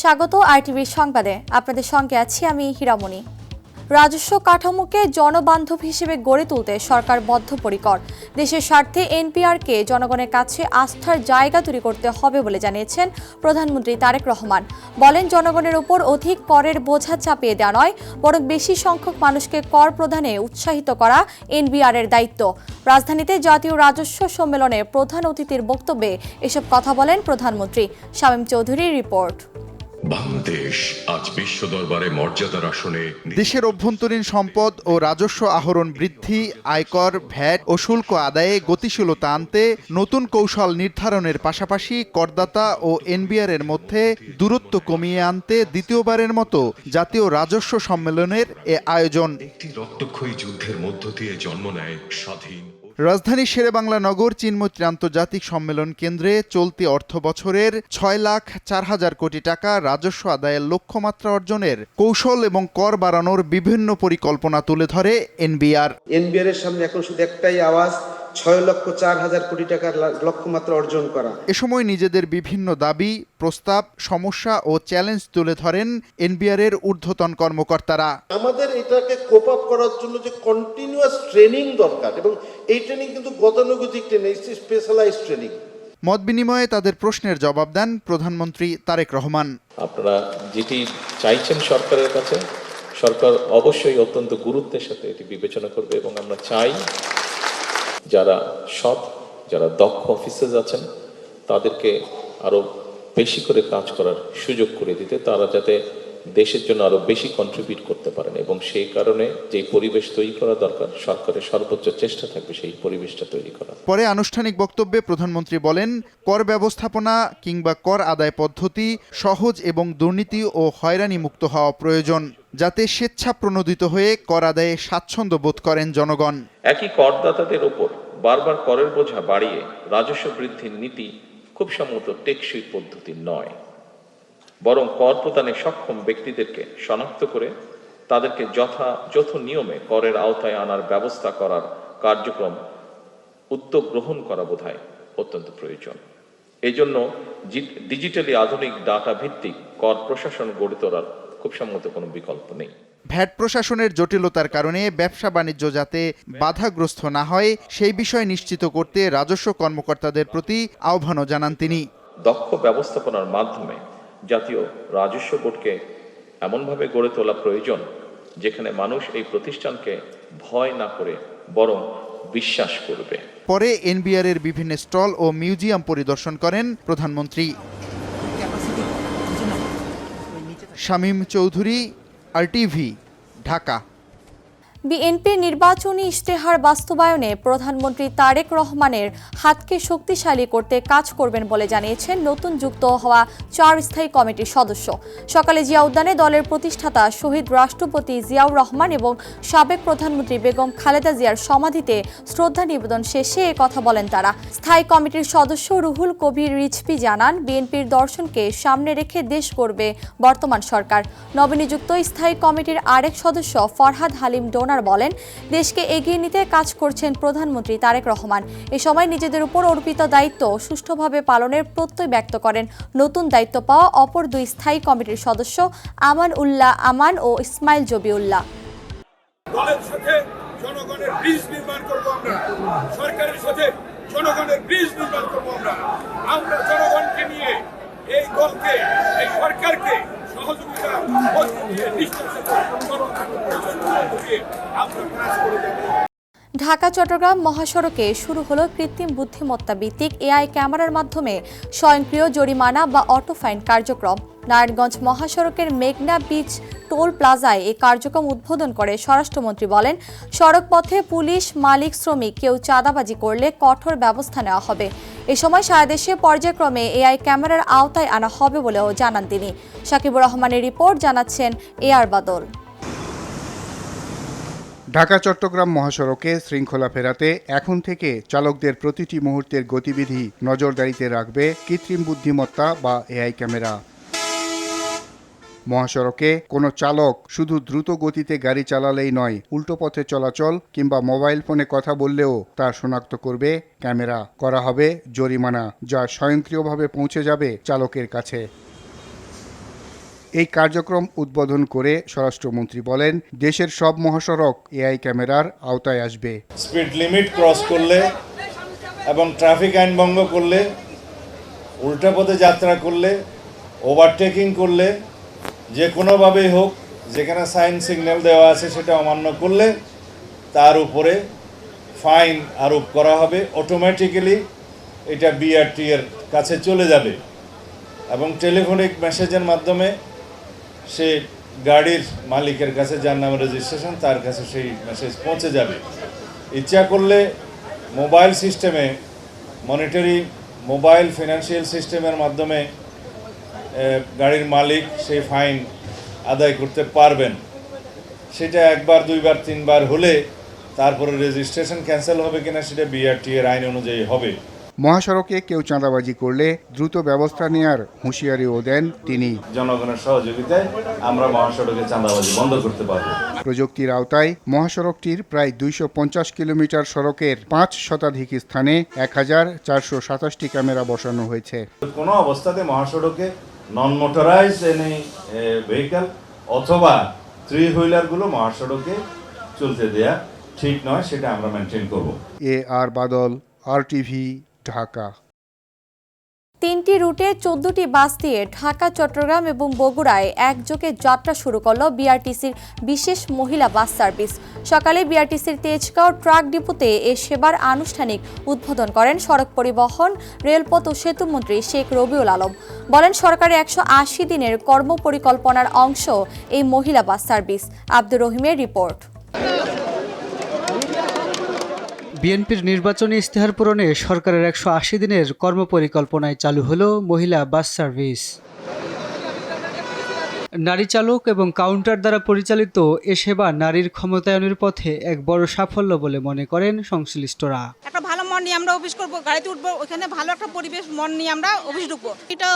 স্বাগত আরটিভির সংবাদে। আপনাদের সঙ্গে আছি আমি হীরামণি। রাজস্ব কাঠামোকে জনবান্ধব হিসেবে গড়ে তুলতে সরকার বদ্ধপরিকর। দেশের স্বার্থে এনপিআরকে জনগণের কাছে আস্থার জায়গা তৈরি করতে হবে বলে জানিয়েছেন প্রধানমন্ত্রী তারেক রহমান। বলেন, জনগণের উপর অধিক করের বোঝা চাপিয়ে দেওয়া নয়, বরং বেশি সংখ্যক মানুষকে কর প্রদানে উৎসাহিত করা এনবিআরের দায়িত্ব। রাজধানীতে জাতীয় রাজস্ব সম্মেলনে প্রধান অতিথির বক্তব্যে এসব কথা বলেন প্রধানমন্ত্রী। শামীম চৌধুরীর রিপোর্ট। বাংলাদেশ আজ বিশ্ব দরবারে মর্যাদার আসনে। দেশের অভ্যন্তরীণ সম্পদ ও রাজস্ব আহরণ বৃদ্ধি, আয়কর, ভ্যাট ও শুল্ক আদায়ে গতিশীলতা আনতে নতুন কৌশল নির্ধারণের পাশাপাশি করদাতা ও এনবিআরের মধ্যে দূরত্ব কমিয়ে আনতে দ্বিতীয়বারের মতো জাতীয় রাজস্ব সম্মেলনের এ আয়োজন। একটি রক্তক্ষয়ী যুদ্ধের মধ্য দিয়ে জন্ম নেয় স্বাধীন। রাজধানীর শেরেবাংলা নগর চিনমৈত্রী আন্তর্জাতিক সম্মেলন কেন্দ্রে চলতি অর্থ বছরের ৬,০৪,০০০ কোটি টাকা রাজস্ব আদায়ের লক্ষ্যমাত্রা অর্জনের কৌশল এবং কর বাড়ানোর বিভিন্ন পরিকল্পনা তুলে ধরে এনবিআর। এর সামনে এখন শুধু একটাই আওয়াজ, ৬,০৪,০০০ কোটি টাকার লক্ষ্যমাত্রা অর্জন করা। এ সময় নিজেদের বিভিন্ন দাবি, প্রস্তাব, সমস্যা ও চ্যালেঞ্জ তুলে ধরেন এনবিআরের ঊর্ধ্বতন কর্মকর্তারা। আমাদের এটাকে কোপ আপ করার জন্য যে কন্টিনিউয়াস ট্রেনিং দরকার, এবং এই ট্রেনিং কিন্তু গতানুগতিক ট্রেনিং, স্পেশালাইজড ট্রেনিং। মত বিনিময়ে তাদের প্রশ্নের জবাব দেন প্রধানমন্ত্রী তারেক রহমান। আপনারা যেটি চাইছেন সরকারের কাছে, সরকার অবশ্যই অত্যন্ত গুরুত্বের সাথে এটি বিবেচনা করবে, এবং আমরা চাই যারা সৎ, যারা দক্ষ অফিসার্স আছেন তাদেরকে আরো বেশি করে কাজ করার সুযোগ করে দিতে, তারা যাতে দেশের জন্য আরো বেশি কন্ট্রিবিউট করতে পারেন, এবং সেই কারণে যে পরিবেশ তৈরি করা দরকার, সরকারের সর্বোচ্চ চেষ্টা থাকবে সেই পরিবেশটা তৈরি করা। পরে আনুষ্ঠানিক বক্তব্যে প্রধানমন্ত্রী বলেন, কর ব্যবস্থাপনা কিংবা কর আদায় পদ্ধতি সহজ এবং দুর্নীতি ও হয়রানি মুক্ত হওয়া প্রয়োজন, যাতে স্বেচ্ছা প্রণোদিত হয়ে কর আদায়ে স্বাচ্ছন্দ্য বোধ করেন জনগণ। একই করদাতাদের ওপর বারবার করের বোঝা বাড়িয়ে রাজস্ব বৃদ্ধির নীতি খুব সম্ভবত টেকসই পদ্ধতি নয়, বরং কর প্রদানে সক্ষম ব্যক্তিদেরকে শনাক্ত করে তাদেরকে যথাযথ নিয়মে করের আওতায় আনার ব্যবস্থা করার কার্যক্রম উদ্যোগ গ্রহণ করা বোধহয় অত্যন্ত প্রয়োজন। এই জন্য ডিজিটালি আধুনিক ডাটা ভিত্তিক কর প্রশাসন গড়ে তোলার খুব সম্ভবত কোনো বিকল্প নেই। ভ্যাট প্রশাসনের জটিলতার কারণে ব্যবসা বাণিজ্য যাতে বাধাগ্রস্ত না হয় সেই বিষয় নিশ্চিত করতে রাজস্ব কর্মকর্তাদের প্রতি আহ্বানও জানান তিনি। দক্ষ ব্যবস্থাপনার মাধ্যমে জাতীয় রাজস্ব বোর্ডকে এমনভাবে গড়ে তোলা প্রয়োজন যেখানে মানুষ এই প্রতিষ্ঠানকে ভয় না করে বরং বিশ্বাস করবে। পরে এনবিআরের বিভিন্ন স্টল ও মিউজিয়াম পরিদর্শন করেন প্রধানমন্ত্রী। শামীম চৌধুরী, আরটিভি, ঢাকা। বিএনপির নির্বাচনী ইশতেহার বাস্তবায়নে প্রধানমন্ত্রী তারেক রহমানের হাতকে শক্তিশালী করতে কাজ করবেন বলে জানিয়েছেন নতুন যুক্ত হওয়া 4 স্থায়ী কমিটির সদস্য। সকালে জিয়া উদ্যানে দলের প্রতিষ্ঠাতা শহীদ রাষ্ট্রপতি জিয়াউর রহমান এবং সাবেক প্রধানমন্ত্রী বেগম খালেদা জিয়ার সমাধিতে শ্রদ্ধা নিবেদন শেষে এ কথা বলেন তারা। স্থায়ী কমিটির সদস্য রুহুল কবির রিজভী জানান, বিএনপির দর্শনকে সামনে রেখে দেশ গড়বে বর্তমান সরকার। নবনিযুক্ত স্থায়ী কমিটির আরেক সদস্য ফরহাদ হালিম ডোনার বলেন, দেশকে এগিয়ে নিতে কাজ করছেন প্রধানমন্ত্রী তারেক রহমান। এ সময় নিজেদের উপর অর্পিত দায়িত্ব সুষ্ঠুভাবে পালনের প্রত্যয় ব্যক্ত করেন নতুন দায়িত্ব পাওয়া অপর 2 স্থায়ী কমিটির সদস্য আমান উল্লাহ আমান ও ইসমাইল জবিউল্লাহ। দলের সাথে জনগণের ব্রিজ নির্মাণ করব, আমরা সরকারের সাথে জনগণের ব্রিজ নির্মাণ করব। আমরা জনগণকে নিয়ে এই দলকে, এই সরকারকে সহযোগিতা দিয়ে ঢাকা চট্টগ্রাম মহাসড়কে শুরু হলো কৃত্রিম বুদ্ধিমত্তা ভিত্তিক এআই ক্যামেরার মাধ্যমে স্বয়ংক্রিয় জরিমানা বা অটো ফাইন কার্যক্রম। নারায়ণগঞ্জ মহাসড়কের মেঘনা বিচ টোল প্লাজায় এই কার্যক্রম উদ্বোধন করে স্বরাষ্ট্রমন্ত্রী বলেন, সড়ক পথে পুলিশ, মালিক, শ্রমিক কেউ চাঁদাবাজি করলে কঠোর ব্যবস্থা নেওয়া হবে। এ সময় সারা দেশে পর্যায়ক্রমে এআই ক্যামেরার আওতায় আনা হবে বলেও জানান তিনি। সাকিবুর রহমানের রিপোর্ট, জানাচ্ছেন এআর বাদল। ঢাকা চট্টগ্রাম মহাসড়কে শৃঙ্খলা ফেরাতে এখন থেকে চালকদের প্রতিটি মুহূর্তের গতিবিধি নজরদারিতে রাখবে কৃত্রিম বুদ্ধিমত্তা বা এআই ক্যামেরা। মহাসড়কে কোনো চালক শুধু দ্রুত গতিতে গাড়ি চালালেই নয়, উল্টো পথে চলাচল কিংবা মোবাইল ফোনে কথা বললেও তা শনাক্ত করবে ক্যামেরা। করা হবে জরিমানা, যা স্বয়ংক্রিয়ভাবে পৌঁছে যাবে চালকের কাছে। এই কার্যক্রম উদ্বোধন করে স্বরাষ্ট্রমন্ত্রী বলেন, দেশের সব মহাসড়ক এআই ক্যামেরার আওতায় আসবে। স্পিড লিমিট ক্রস করলে এবং ট্রাফিক আইন ভঙ্গ করলে, উল্টা পথে যাত্রা করলে, ওভারটেকিং করলে, যে কোনোভাবেই হোক যেখানে সাইন সিগন্যাল দেওয়া আছে সেটা অমান্য করলে তার উপরে ফাইন আরোপ করা হবে। অটোমেটিক্যালি এটা বিআরটি এর কাছে চলে যাবে এবং টেলিফোনিক মেসেজের মাধ্যমে সে গাড়ির মালিকের কাছে, যার নামে রেজিস্ট্রেশন, তার কাছে সেই মেসেজ পৌঁছে যাবে। ইচ্ছা করলে মোবাইল সিস্টেমে, মনিটরি মোবাইল ফিনান্সিয়াল সিস্টেমের মাধ্যমে গাড়ির মালিক সেই ফাইন আদায় করতে পারবেন। সেটা একবার, দুইবার, তিনবার হলে তারপরে রেজিস্ট্রেশন ক্যান্সেল হবে কিনা সেটা বিআরটি এর আইন অনুযায়ী হবে। মহাসড়কে কেউ চাঁদাবাজি করলে দ্রুত ব্যবস্থা নেওয়ার হুঁশিয়ারিও দেন তিনি। জনগণের সহযোগিতায় আমরা মহাসড়কে চাঁদাবাজি বন্ধ করতে পারব। প্রযুক্তির আওতায় মহাসড়কটির প্রায় 250 কিলোমিটার সড়কের 5 শতাধিক স্থানে 1427টি ক্যামেরা বসানো হয়েছে। কোনো অবস্থাতে মহাসড়কে নন মোটরাইজড এনি ভেহিকল অথবা 3 হুইলারগুলো মহাসড়কে চলতে দেয়া ঠিক নয়, সেটা আমরা মেনটেন করব। আর বাদল, RTV, ঢাকা। 3টি রুটে 14টি বাস দিয়ে ঢাকা, চট্টগ্রাম এবং বগুড়ায় একযোগে যাত্রা শুরু করলো বিআরটিসির বিশেষ মহিলা বাস সার্ভিস। সকালে বিআরটিসির তেজগাঁও ট্রাক ডিপোতে এ সেবার আনুষ্ঠানিক উদ্বোধন করেন সড়ক পরিবহন, রেলপথ ও সেতুমন্ত্রী শেখ রবিউল আলম। বলেন, সরকারের 180 দিনের কর্মপরিকল্পনার অংশ এই মহিলা বাস সার্ভিস। আব্দুর রহিমের রিপোর্ট। বিএনপির নির্বাচনী ইশতেহার পূরণে সরকারের 180 দিনের কর্মপরিকল্পনায় চালু হলো মহিলা বাস সার্ভিস। নারী চালক এবং কাউন্টার দ্বারা পরিচালিত এ সেবা নারীর ক্ষমতায়নের পথে এক বড় সাফল্য বলে মনে করেন সংশ্লিষ্টরা। একটা ভালো মন নিয়ে আমরা অফিস করবো, গাড়িতে উঠবো, ওখানে ভালো একটা পরিবেশ মন নিয়ে আমরা অফিস ঢুকবো। এটা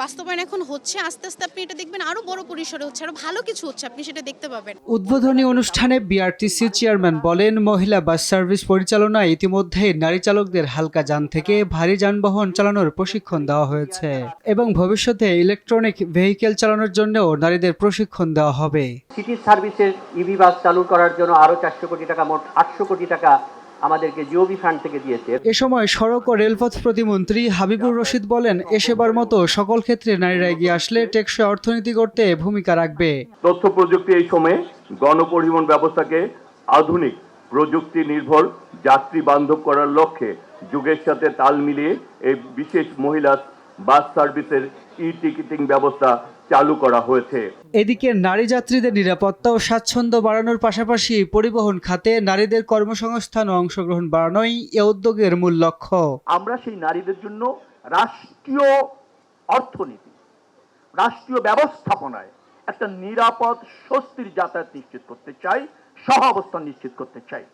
বাস্তবায়ন এখন হচ্ছে, আস্তে আস্তে আপনি এটা দেখবেন আরো বড় পরিসরে হচ্ছে, আরো ভালো কিছু হচ্ছে, আপনি সেটা দেখতে পাবেন। উদ্বোধনী অনুষ্ঠানে বিআরটিসি চেয়ারম্যান বলেন, মহিলা বাস সার্ভিস পরিচালনায় ইতিমধ্যে নারী চালকদের হালকা যান থেকে ভারী যানবাহন চালানোর প্রশিক্ষণ দেওয়া হয়েছে এবং ভবিষ্যতে ইলেকট্রনিক ভেহিকেল চালানোর জন্যও নারীদের প্রশিক্ষণ দেওয়া হবে। সিটি সার্ভিসের ইভি বাস চালু করার জন্য আরো 400 কোটি টাকা, মোট 800 কোটি টাকা আমাদেরকে জিওবি ফান্ড থেকে দিয়েছে। এ সময় সড়ক ও রেলপথ প্রতিমন্ত্রী হাবিবুর রশিদ বলেন, এ সেবার মতো সকল ক্ষেত্রে নারীরা এগিয়ে আসলে টেকসই অর্থনীতি করতে ভূমিকা রাখবে। তথ্য প্রযুক্তি এই সময়ে গণপরিবহন ব্যবস্থাকে আধুনিক প্রযুক্তি নির্ভর যাত্রী বান্ধব করার লক্ষ্যে যুগের সাথে তাল মিলিয়ে এই বিশেষ মহিলা বাস সার্ভিসের ই-টিকিটিং ব্যবস্থা চালু করা হয়েছে। এদিকে নারী যাত্রীদের নিরাপত্তা ও স্বাচ্ছন্দ্য বাড়ানোর পাশাপাশি পরিবহন খাতে নারীদের কর্মসংস্থান ও অংশগ্রহণ বাড়ানোই এ উদ্যোগের মূল লক্ষ্য। আমরা সেই নারীদের জন্য রাষ্ট্রীয় অর্থনীতি, রাষ্ট্রীয় ব্যবস্থাপনায় একটা নিরাপদ স্বস্তির যাতায়াত নিশ্চিত করতে চাই, সহ অবস্থান নিশ্চিত করতে চাই।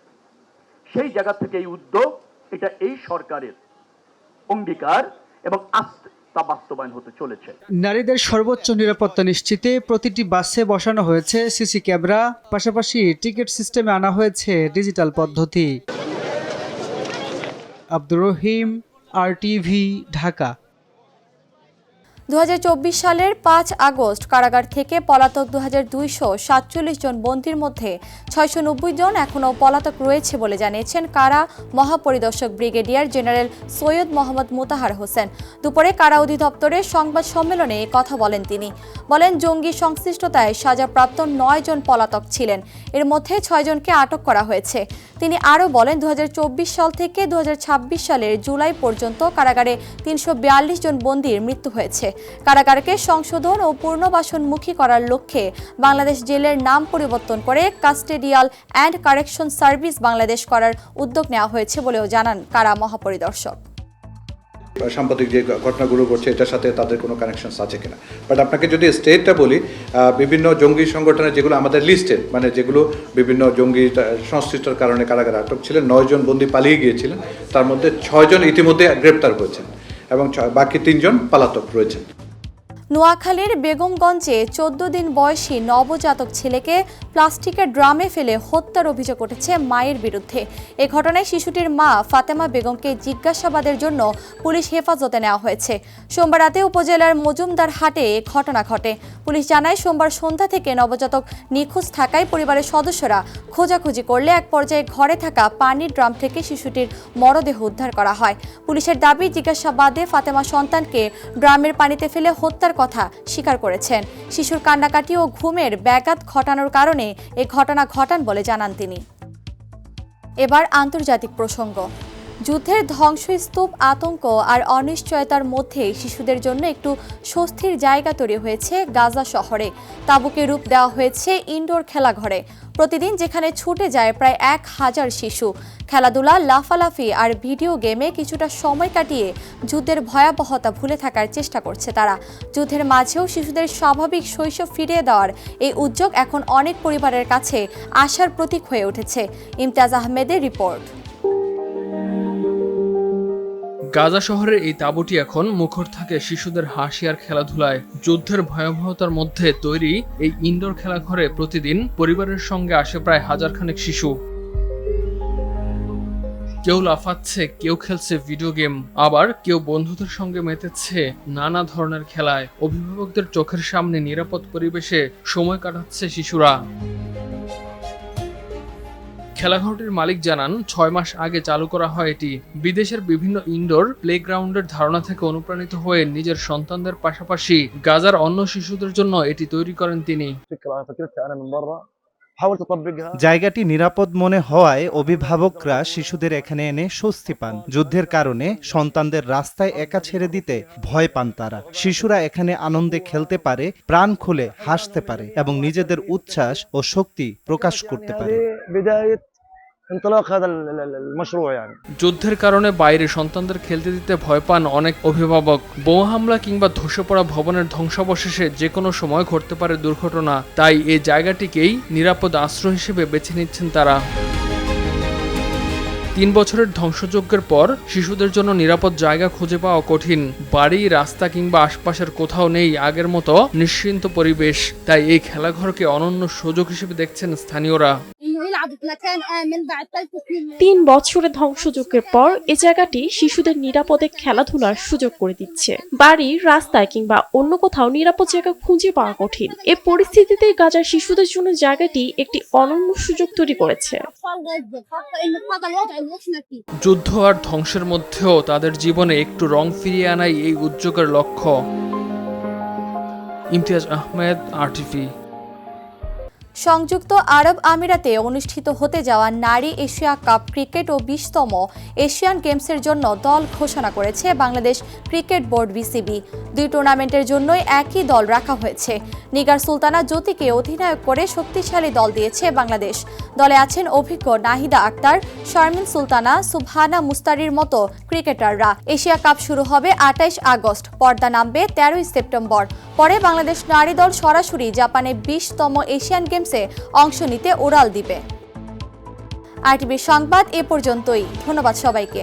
সেই জায়গা থেকে এই উদ্যোগ, এটা এই সরকারের অঙ্গীকার এবং তা বাস্তবায়ন হতে চলেছে। নারীদের সর্বোচ্চ নিরাপত্তা নিশ্চিতে প্রতিটি বাসে বসানো হয়েছে সিসি ক্যামেরা, পাশাপাশি টিকিট সিস্টেমে আনা হয়েছে ডিজিটাল পদ্ধতি। আব্দুর রহিম, RTV, ঢাকা। 2024 সালের 5 আগস্ট কারাগার থেকে পলাতক 2247 জন বন্দীর মধ্যে 690 জন এখনও পলাতক রয়েছে বলে জানিয়েছেন কারা মহাপরিদর্শক ব্রিগেডিয়ার জেনারেল সৈয়দ মোহাম্মদ মোতাহার হোসেন। দুপুরে কারা অধিদপ্তরের সংবাদ সম্মেলনে কথা বলেন তিনি। বলেন, জঙ্গি সংশ্লিষ্টতায় সাজাপ্রাপ্ত 9 জন পলাতক ছিলেন, এর মধ্যে 6 জনকে আটক করা হয়েছে। তিনি আরও বলেন, 2024 সাল থেকে 2026 সালের জুলাই পর্যন্ত কারাগারে 342 জন বন্দীর মৃত্যু হয়েছে। কারাগারকে সংশোধন ও পুনর্বাসনমুখী করার লক্ষ্যে বাংলাদেশ জেলের নাম পরিবর্তন করে কাস্টেডিয়াল অ্যান্ড কারেকশন সার্ভিস বাংলাদেশ করার উদ্যোগ নেওয়া হয়েছে বলেও জানান কারা মহাপরিদর্শক। সাম্প্রতিক যে ঘটনাগুলো ঘটছে এটার সাথে তাদের কোনো কানেকশনস আছে কিনা, বাট আপনাকে যদি স্টেটটা বলি, বিভিন্ন জঙ্গি সংগঠনের যেগুলো আমাদের লিস্টেড, মানে যেগুলো বিভিন্ন জঙ্গি সংশ্লিষ্টতার কারণে কারাগারে আটক ছিলেন, 9 জন বন্দী পালিয়ে গিয়েছিলেন, তার মধ্যে 6 জন ইতিমধ্যে গ্রেপ্তার হয়েছেন এবং বাকি 3 জন পলাতক রয়েছেন। নোয়াখালীর বেগমগঞ্জে 14 দিন বয়সী নবজাতক ছেলেকে প্লাস্টিকের ড্রামে ফেলে হত্যার অভিযোগ উঠেছে মায়ের বিরুদ্ধে। এ ঘটনায় শিশুটির মা ফাতেমা বেগমকে জিজ্ঞাসাবাদের জন্য পুলিশ হেফাজতে নেওয়া হয়েছে। সোমবার রাতে উপজেলার মজুমদার হাটে ঘটনা ঘটে। পুলিশ জানায়, সোমবার সন্ধ্যা থেকে নবজাতক নিখোঁজ থাকায় পরিবারের সদস্যরা খোঁজাখুঁজি করলে এক পর্যায়ে ঘরে থাকা পানির ড্রাম থেকে শিশুটির মরদেহ উদ্ধার করা হয়। পুলিশের দাবি, জিজ্ঞাসাবাদে ফাতেমা সন্তানকে ড্রামের পানিতে ফেলে হত্যার কথা স্বীকার করেছেন। শিশুর কান্নাকাটি ও ঘুমের ব্যাঘাত ঘটানোর কারণে এ ঘটনা ঘটান বলে জানান তিনি। এবার আন্তর্জাতিক প্রসঙ্গ। যুদ্ধের ধ্বংসস্তূপ, আতঙ্ক আর অনিশ্চয়তার মধ্যে শিশুদের জন্য একটু স্বস্তির জায়গা তৈরি হয়েছে গাজা শহরে। তাঁবুকে রূপ দেওয়া হয়েছে ইনডোর খেলাঘরে। প্রতিদিন যেখানে ছুটে যায় প্রায় 1000 শিশু। খেলাধুলা, লাফালাফি আর ভিডিও গেমে কিছুটা সময় কাটিয়ে যুদ্ধের ভয়াবহতা ভুলে থাকার চেষ্টা করছে তারা। যুদ্ধের মাঝেও শিশুদের স্বাভাবিক শৈশব ফিরিয়ে দেওয়ার এই উদ্যোগ এখন অনেক পরিবারের কাছে আশার প্রতীক হয়ে উঠেছে। ইমতিয়াজ আহমেদের রিপোর্ট। গাজা শহরের এই তাঁবুটি এখন মুখর থাকে শিশুদের হাসি আর খেলাধুলায়। যুদ্ধের ভয়াবহতার মধ্যে তৈরি এই ইনডোর খেলাঘরে প্রতিদিন পরিবারের সঙ্গে আসে প্রায় 1000 খানেক শিশু। কেউ লাফাচ্ছে, কেউ খেলছে ভিডিও গেম, আবার কেউ বন্ধুদের সঙ্গে মেতেছে নানা ধরনের খেলায়। অভিভাবকদের চোখের সামনে নিরাপদ পরিবেশে সময় কাটাচ্ছে শিশুরা। খেলাঘরটির মালিক জানান, 6 মাস আগে চালু করা হয় এটি। বিদেশের বিভিন্ন ইনডোর প্লেগ্রাউন্ডের ধারণা থেকে অনুপ্রাণিত হয়ে নিজের সন্তানদের পাশাপাশি গাজার অন্য শিশুদের জন্য এটি তৈরি করেন তিনি। জায়গাটি নিরাপদ মনে হওয়ায় অভিভাবকরা শিশুদের এখানে এনে স্বস্তি পান। যুদ্ধের কারণে সন্তানদের রাস্তায় একা ছেড়ে দিতে ভয় পান তারা। শিশুরা এখানে আনন্দে খেলতে পারে, প্রাণ খুলে হাসতে পারে এবং নিজেদের উচ্ছ্বাস ও শক্তি প্রকাশ করতে পারে। যুদ্ধের কারণে বাইরে সন্তানদের খেলতে দিতে ভয় পান অনেক অভিভাবক। বোমা হামলা কিংবা ধসে পড়া ভবনের ধ্বংসাবশেষে যে কোনো সময় ঘটতে পারে দুর্ঘটনা। তাই এই জায়গাটিকেই নিরাপদ আশ্রয় হিসেবে বেছে নিচ্ছেন তারা। 3 বছরের ধ্বংসযজ্ঞের পর শিশুদের জন্য নিরাপদ জায়গা খুঁজে পাওয়া কঠিন। বাড়ি, রাস্তা কিংবা আশপাশের কোথাও নেই আগের মতো নিশ্চিন্ত পরিবেশ। তাই এই খেলাঘরকে অনন্য সুযোগ হিসেবে দেখছেন স্থানীয়রা। 3 বছরের ধ্বংসযজ্ঞের পর এই জায়গাটি শিশুদের নিরাপদে খেলাধুলার সুযোগ করে দিচ্ছে। বাড়ি, রাস্তায় কিংবা অন্য কোথাও নিরাপদ জায়গা খুঁজে পাওয়া কঠিন। এই পরিস্থিতিতে গাজার শিশুদের জন্য জায়গাটি একটি অনন্য সুযোগ তৈরি করেছে। যুদ্ধ আর ধ্বংসের মধ্যেও তাদের জীবনে একটু রং ফিরিয়ে আনাই এই উদ্যোগের লক্ষ্য। ইমতিয়াজ আহমেদ, RTV। সংযুক্ত আরব আমিরাতে অনুষ্ঠিত হতে যাওয়া নারী এশিয়া কাপ ক্রিকেট ও 20তম এশিয়ান গেমসের জন্য দল ঘোষণা করেছে বাংলাদেশ ক্রিকেট বোর্ড BCB। 2 টুর্নামেন্টের জন্যই একই দল রাখা হয়েছে। নিগার সুলতানা জ্যোতিকে অধিনায়ক করে শক্তিশালী দল দিয়েছে বাংলাদেশ। দলে আছেন অভিজ্ঞ নাহিদা আক্তার, শারমিন সুলতানা, সুবহানা মুস্তারির মতো ক্রিকেটাররা। এশিয়া কাপ শুরু হবে 28 আগস্ট, পর্দা নামবে 13 সেপ্টেম্বর। পরে বাংলাদেশ নারী দল সরাসরি জাপানে 20তম এশিয়ান গেমসে অংশ নিতে উড়াল দিবে। RTV সংবাদ এ পর্যন্তই। ধন্যবাদ সবাইকে।